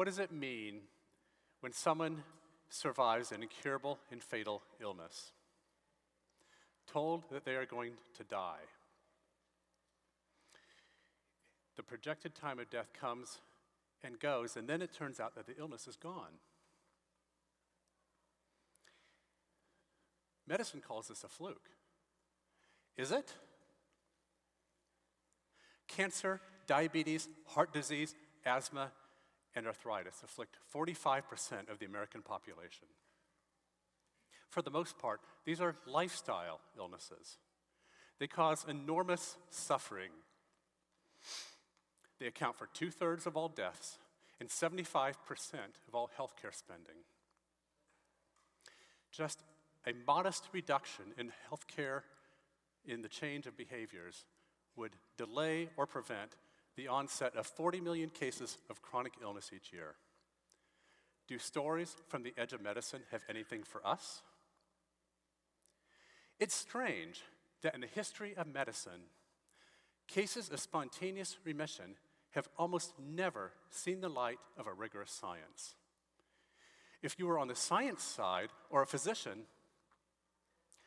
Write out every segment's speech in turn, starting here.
what does it mean when someone survives an incurable and fatal illness, told that they are going to die? The projected time of death comes and goes, and then it turns out that the illness is gone. Medicine calls this a fluke. Is it? Cancer, diabetes, heart disease, asthma, and arthritis afflict 45% of the American population. For the most part, these are lifestyle illnesses. They cause enormous suffering. They account for 2/3 of all deaths and 75% of all healthcare spending. Just a modest reduction in healthcare in the change of behaviors would delay or prevent the onset of 40 million cases of chronic illness each year. Do stories from the edge of medicine have anything for us? It's strange that in the history of medicine, cases of spontaneous remission have almost never seen the light of a rigorous science. If you were on the science side or a physician,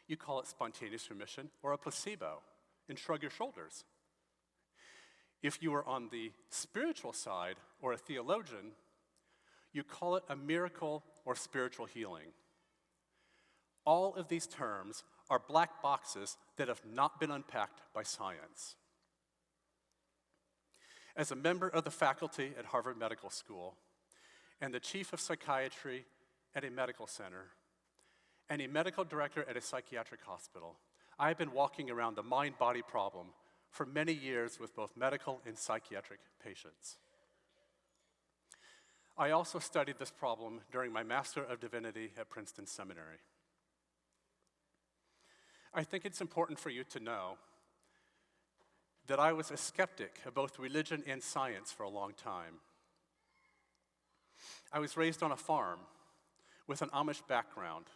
you call it spontaneous remission or a placebo and shrug your shoulders. If you were on the spiritual side or a theologian, you call it a miracle or spiritual healing. All of these terms are black boxes that have not been unpacked by science. As a member of the faculty at Harvard Medical School and the chief of psychiatry at a medical center and a medical director at a psychiatric hospital, I have been walking around the mind-body problem for many years with both medical and psychiatric patients. I also studied this problem during my Master of Divinity at Princeton Seminary. I think it's important for you to know that I was a skeptic of both religion and science for a long time. I was raised on a farm with an Amish background.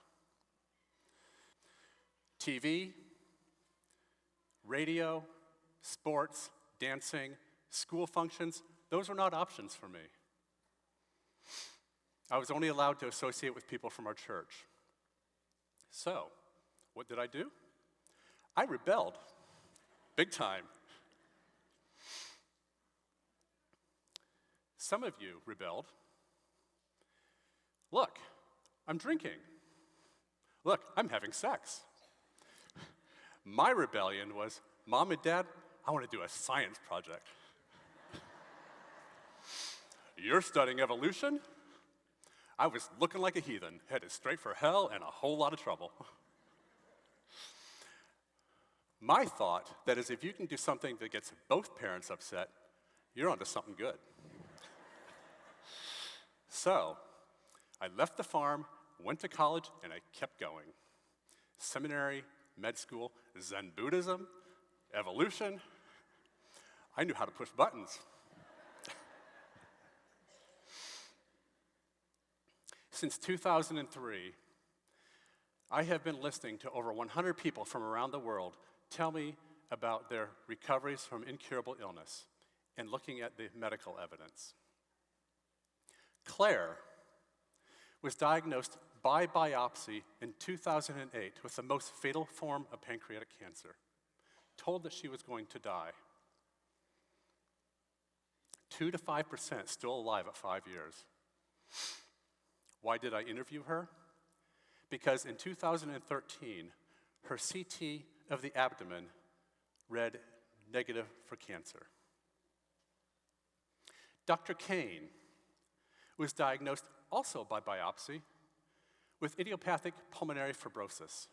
TV, radio, sports, dancing, school functions, those were not options for me. I was only allowed to associate with people from our church. So, what did I do? I rebelled, big time. Some of you rebelled. Look, I'm drinking. Look, I'm having sex. My rebellion was, Mom and Dad, I want to do a science project. You're studying evolution? I was looking like a heathen, headed straight for hell and a whole lot of trouble. My thought, that is, if you can do something that gets both parents upset, you're onto something good. So, I left the farm, went to college, and I kept going. Seminary, med school, Zen Buddhism, evolution. I knew how to push buttons. Since 2003, I have been listening to over 100 people from around the world tell me about their recoveries from incurable illness and looking at the medical evidence. Claire was diagnosed by biopsy in 2008 with the most fatal form of pancreatic cancer, told that she was going to die. 2 to 5% still alive at 5 years. Why did I interview her? Because in 2013, her CT of the abdomen read negative for cancer. Dr. Kane was diagnosed also by biopsy with idiopathic pulmonary fibrosis.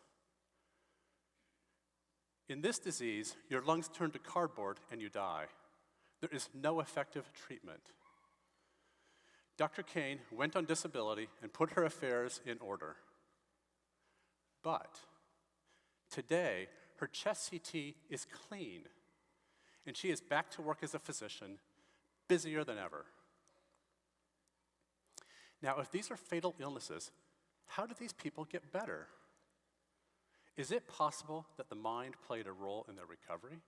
In this disease, your lungs turn to cardboard and you die. There is no effective treatment. Dr. Kane went on disability and put her affairs in order. But today, her chest CT is clean, and she is back to work as a physician, busier than ever. Now, if these are fatal illnesses, how do these people get better? Is it possible that the mind played a role in their recovery?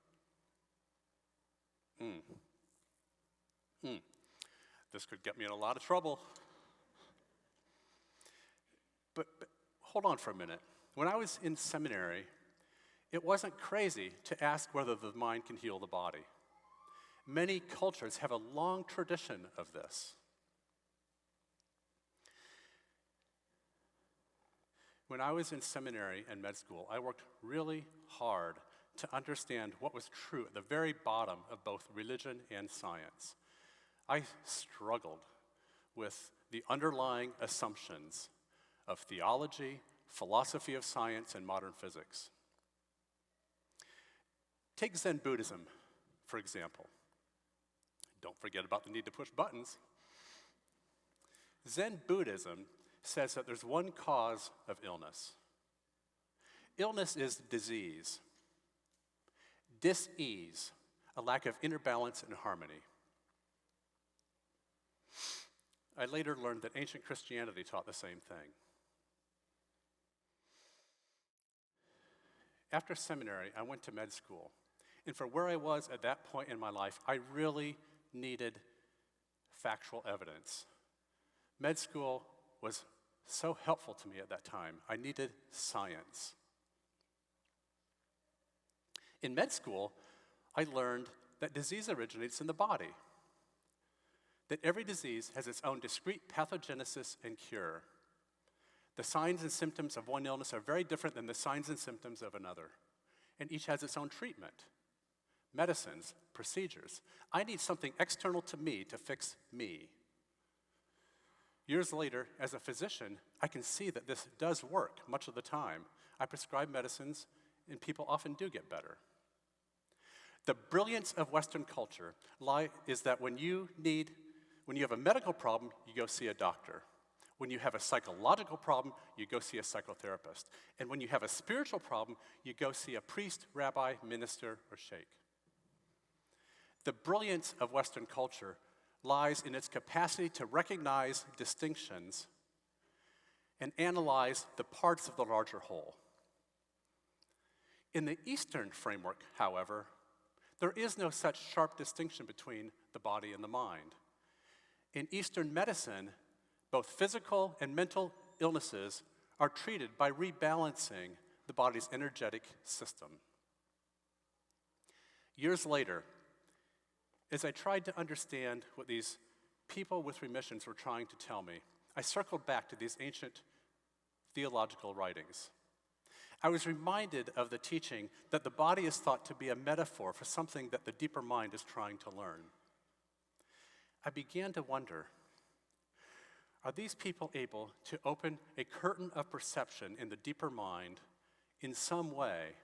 The This could get me in a lot of trouble. But hold on for a minute. When I was in seminary, it wasn't crazy to ask whether the mind can heal the body. Many cultures have a long tradition of this. When I was in seminary and med school, I worked really hard to understand what was true at the very bottom of both religion and science. I struggled with the underlying assumptions of theology, philosophy of science, and modern physics. Take Zen Buddhism, for example. Don't forget about the need to push buttons. Zen Buddhism says that there's one cause of illness. Illness is disease, dis-ease, a lack of inner balance and harmony. I later learned that ancient Christianity taught the same thing. After seminary, I went to med school. And for where I was at that point in my life, I really needed factual evidence. Med school was so helpful to me at that time. I needed science. In med school, I learned that disease originates in the body, that every disease has its own discrete pathogenesis and cure. The signs and symptoms of one illness are very different than the signs and symptoms of another, and each has its own treatment, medicines, procedures. I need something external to me to fix me. Years later, as a physician, I can see that this does work much of the time. I prescribe medicines, and people often do get better. The brilliance of Western culture is that when you have a medical problem, you go see a doctor. When you have a psychological problem, you go see a psychotherapist. And when you have a spiritual problem, you go see a priest, rabbi, minister, or sheikh. The brilliance of Western culture lies in its capacity to recognize distinctions and analyze the parts of the larger whole. In the Eastern framework, however, there is no such sharp distinction between the body and the mind. In Eastern medicine, both physical and mental illnesses are treated by rebalancing the body's energetic system. Years later, as I tried to understand what these people with remissions were trying to tell me, I circled back to these ancient theological writings. I was reminded of the teaching that the body is thought to be a metaphor for something that the deeper mind is trying to learn. I began to wonder, are these people able to open a curtain of perception in the deeper mind in some way,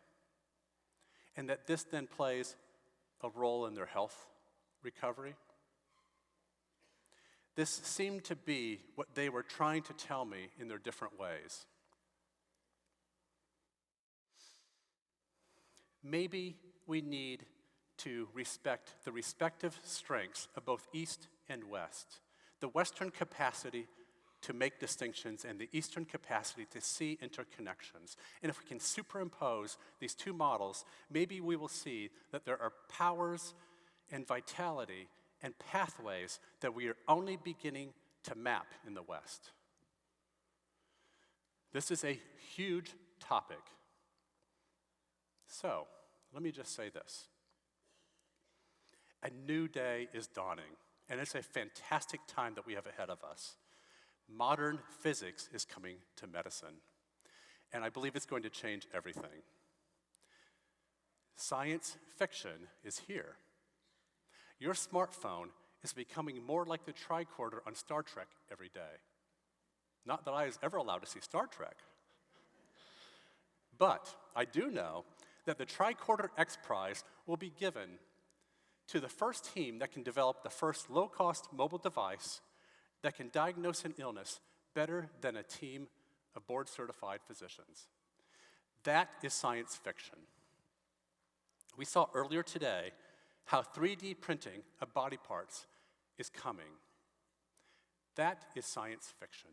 and that this then plays a role in their health recovery? This seemed to be what they were trying to tell me in their different ways. Maybe we need to respect the respective strengths of both East and West, the Western capacity to make distinctions and the Eastern capacity to see interconnections. And if we can superimpose these two models, maybe we will see that there are powers and vitality and pathways that we are only beginning to map in the West. This is a huge topic. So, let me just say this. A new day is dawning, and it's a fantastic time that we have ahead of us. Modern physics is coming to medicine, and I believe it's going to change everything. Science fiction is here. Your smartphone is becoming more like the tricorder on Star Trek every day. Not that I was ever allowed to see Star Trek. But I do know that the Tricorder X Prize will be given to the first team that can develop the first low-cost mobile device that can diagnose an illness better than a team of board-certified physicians. That is science fiction. We saw earlier today how 3D printing of body parts is coming. That is science fiction.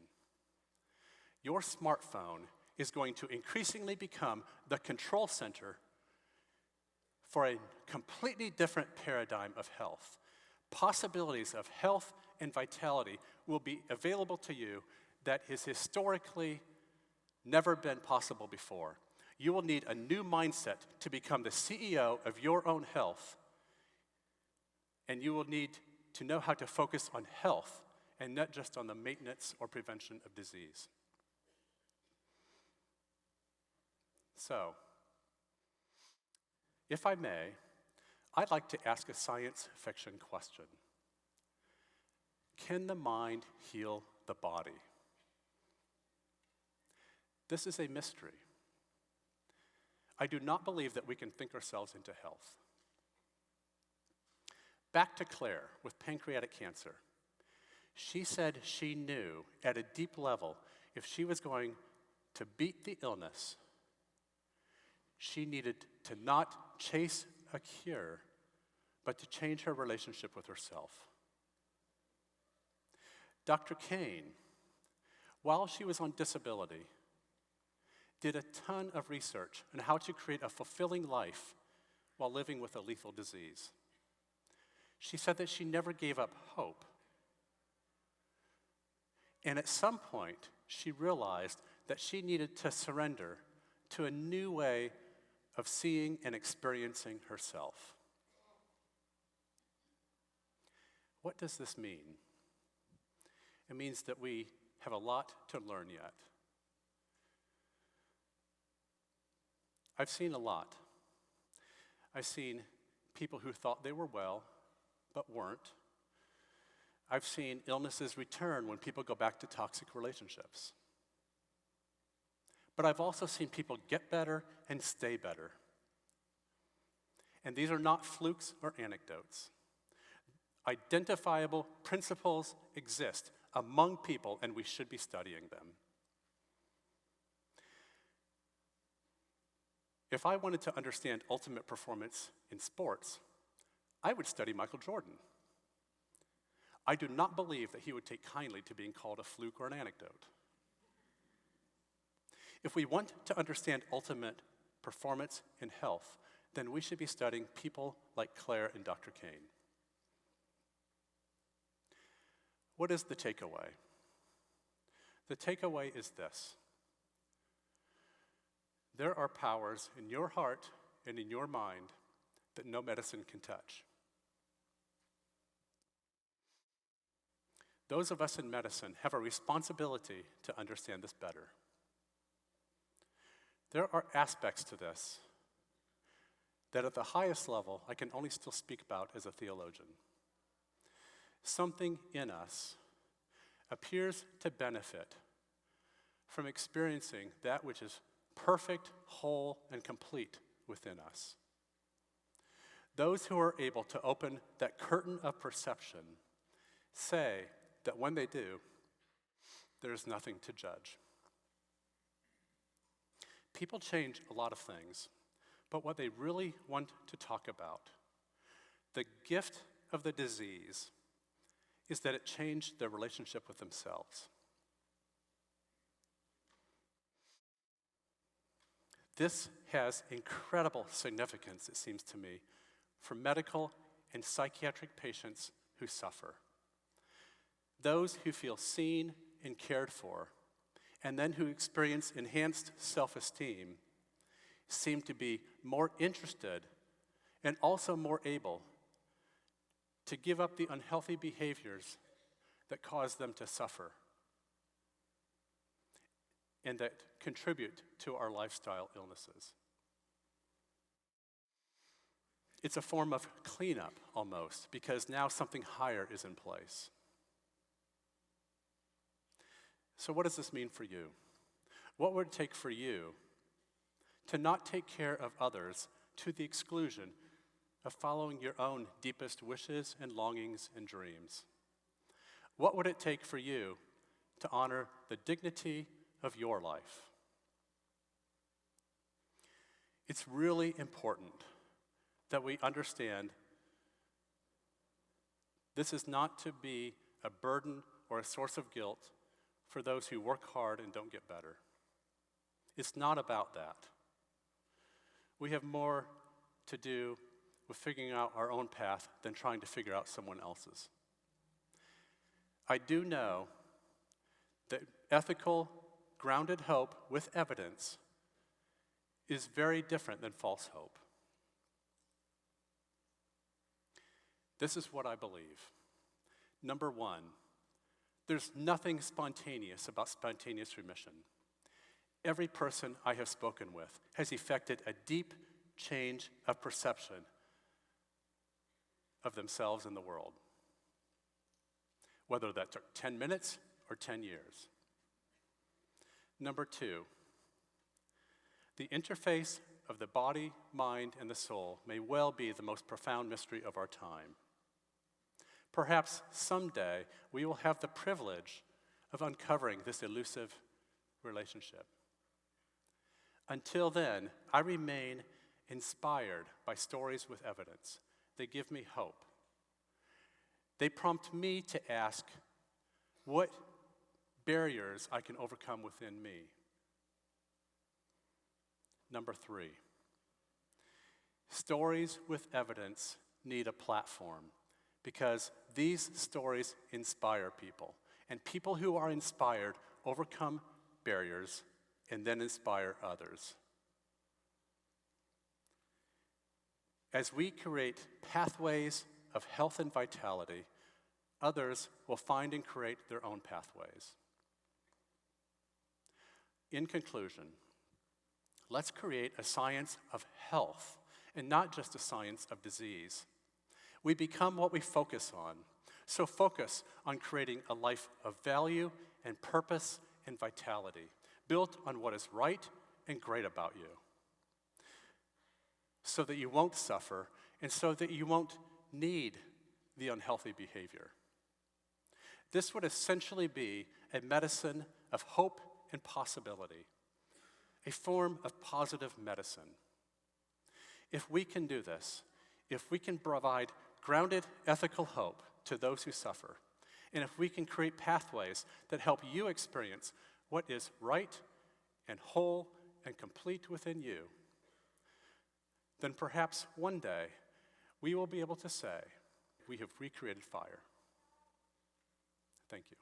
Your smartphone is going to increasingly become the control center for a completely different paradigm of health. possibilities of health and vitality will be available to you that has historically never been possible before. You will need a new mindset to become the CEO of your own health, and you will need to know how to focus on health and not just on the maintenance or prevention of disease. So, if I may, I'd like to ask a science fiction question. Can the mind heal the body? This is a mystery. I do not believe that we can think ourselves into health. Back to Claire with pancreatic cancer. She said she knew at a deep level if she was going to beat the illness, she needed to not chase a cure, but to change her relationship with herself. Dr. Kane, while she was on disability, did a ton of research on how to create a fulfilling life while living with a lethal disease. She said that she never gave up hope. And at some point, she realized that she needed to surrender to a new way of seeing and experiencing herself. What does this mean? It means that we have a lot to learn yet. I've seen a lot. I've seen people who thought they were well, but weren't. I've seen illnesses return when people go back to toxic relationships. But I've also seen people get better and stay better. And these are not flukes or anecdotes. Identifiable principles exist among people, and we should be studying them. If I wanted to understand ultimate performance in sports, I would study Michael Jordan. I do not believe that he would take kindly to being called a fluke or an anecdote. If we want to understand ultimate performance in health, then we should be studying people like Claire and Dr. Kane. What is the takeaway? The takeaway is this. There are powers in your heart and in your mind that no medicine can touch. Those of us in medicine have a responsibility to understand this better. There are aspects to this that at the highest level I can only still speak about as a theologian. Something in us appears to benefit from experiencing that which is perfect, whole, and complete within us. Those who are able to open that curtain of perception say that when they do, there's nothing to judge. People change a lot of things, but what they really want to talk about, the gift of the disease, is that it changed their relationship with themselves. This has incredible significance, it seems to me, for medical and psychiatric patients who suffer. Those who feel seen and cared for, and then who experience enhanced self-esteem, seem to be more interested and also more able to give up the unhealthy behaviors that cause them to suffer and that contribute to our lifestyle illnesses. It's a form of cleanup almost, because now something higher is in place. So what does this mean for you? What would it take for you to not take care of others to the exclusion of following your own deepest wishes and longings and dreams? What would it take for you to honor the dignity of your life? It's really important that we understand this is not to be a burden or a source of guilt for those who work hard and don't get better. It's not about that. We have more to do with figuring out our own path than trying to figure out someone else's. I do know that ethical, grounded hope with evidence is very different than false hope. This is what I believe. Number one, there's nothing spontaneous about spontaneous remission. Every person I have spoken with has effected a deep change of perception of themselves and the world, whether that took 10 minutes or 10 years. Number two, the interface of the body, mind, and the soul may well be the most profound mystery of our time. Perhaps someday we will have the privilege of uncovering this elusive relationship. Until then, I remain inspired by stories with evidence. They give me hope. They prompt me to ask what barriers I can overcome within me. Number three, stories with evidence need a platform because these stories inspire people. And people who are inspired overcome barriers and then inspire others. As we create pathways of health and vitality, others will find and create their own pathways. In conclusion, let's create a science of health and not just a science of disease. We become what we focus on. So focus on creating a life of value and purpose and vitality, built on what is right and great about you, so that you won't suffer and so that you won't need the unhealthy behavior. This would essentially be a medicine of hope and possibility, a form of positive medicine. If we can do this, if we can provide grounded ethical hope to those who suffer, and if we can create pathways that help you experience what is right and whole and complete within you, then perhaps one day we will be able to say, we have recreated fire. Thank you.